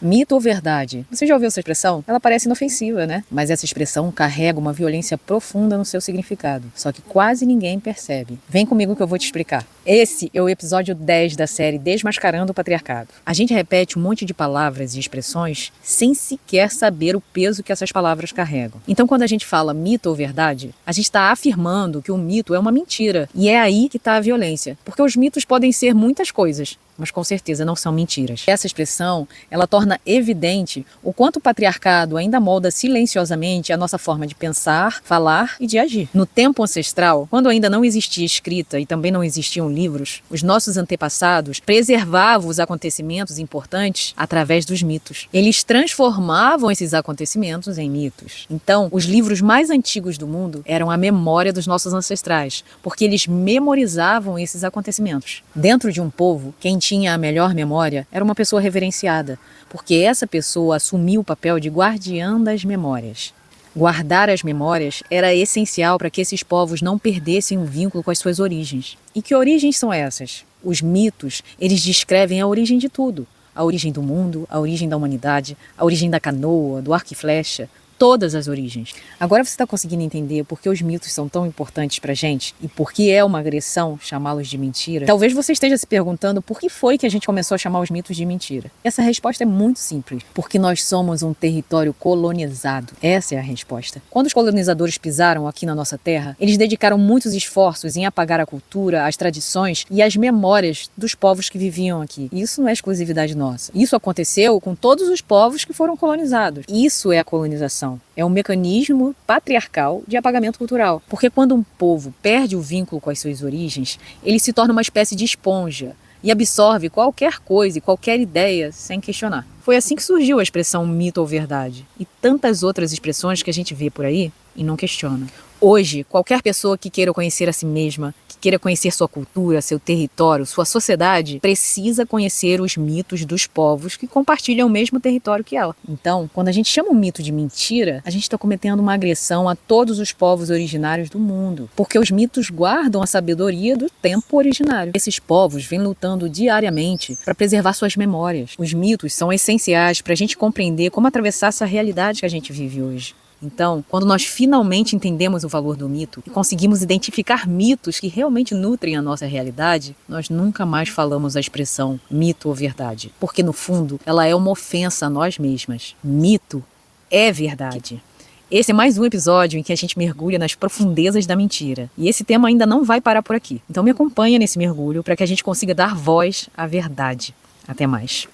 Mito ou verdade? Você já ouviu essa expressão? Ela parece inofensiva, né? Mas essa expressão carrega uma violência profunda no seu significado. Só que quase ninguém percebe. Vem comigo que eu vou te explicar. Esse é o episódio 10 da série Desmascarando o Patriarcado. A gente repete um monte de palavras e expressões sem sequer saber o peso que essas palavras carregam. Então, quando a gente fala mito ou verdade, a gente está afirmando que o mito é uma mentira. E é aí que está a violência. Porque os mitos podem ser muitas coisas, mas com certeza não são mentiras. Essa expressão, ela torna evidente o quanto o patriarcado ainda molda silenciosamente a nossa forma de pensar, falar e de agir. No tempo ancestral, quando ainda não existia escrita e também não existiam livros, os nossos antepassados preservavam os acontecimentos importantes através dos mitos. Eles transformavam esses acontecimentos em mitos. Então, os livros mais antigos do mundo eram a memória dos nossos ancestrais, porque eles memorizavam esses acontecimentos. Dentro de um povo, quem tinha a melhor memória era uma pessoa reverenciada, porque essa pessoa assumiu o papel de guardiã das memórias. Guardar as memórias era essencial para que esses povos não perdessem o vínculo com as suas origens. E que origens são essas? Os mitos, eles descrevem a origem de tudo. A origem do mundo, a origem da humanidade, a origem da canoa, do arco e flecha. Todas as origens. Agora você está conseguindo entender por que os mitos são tão importantes pra gente e por que é uma agressão chamá-los de mentira? Talvez você esteja se perguntando por que foi que a gente começou a chamar os mitos de mentira. Essa resposta é muito simples. Porque nós somos um território colonizado. Essa é a resposta. Quando os colonizadores pisaram aqui na nossa terra, eles dedicaram muitos esforços em apagar a cultura, as tradições e as memórias dos povos que viviam aqui. E isso não é exclusividade nossa. Isso aconteceu com todos os povos que foram colonizados. Isso é a colonização. É um mecanismo patriarcal de apagamento cultural. Porque quando um povo perde o vínculo com as suas origens, ele se torna uma espécie de esponja e absorve qualquer coisa e qualquer ideia sem questionar. Foi assim que surgiu a expressão mito ou verdade e tantas outras expressões que a gente vê por aí e não questiona. Hoje, qualquer pessoa que queira conhecer a si mesma, que queira conhecer sua cultura, seu território, sua sociedade, precisa conhecer os mitos dos povos que compartilham o mesmo território que ela. Então, quando a gente chama um mito de mentira, a gente está cometendo uma agressão a todos os povos originários do mundo, porque os mitos guardam a sabedoria do tempo originário. Esses povos vêm lutando diariamente para preservar suas memórias. Os mitos são essenciais para a gente compreender como atravessar essa realidade que a gente vive hoje. Então, quando nós finalmente entendemos o valor do mito e conseguimos identificar mitos que realmente nutrem a nossa realidade, nós nunca mais falamos a expressão mito ou verdade, porque no fundo ela é uma ofensa a nós mesmas. Mito é verdade. Esse é mais um episódio em que a gente mergulha nas profundezas da mentira. E esse tema ainda não vai parar por aqui. Então me acompanha nesse mergulho para que a gente consiga dar voz à verdade. Até mais.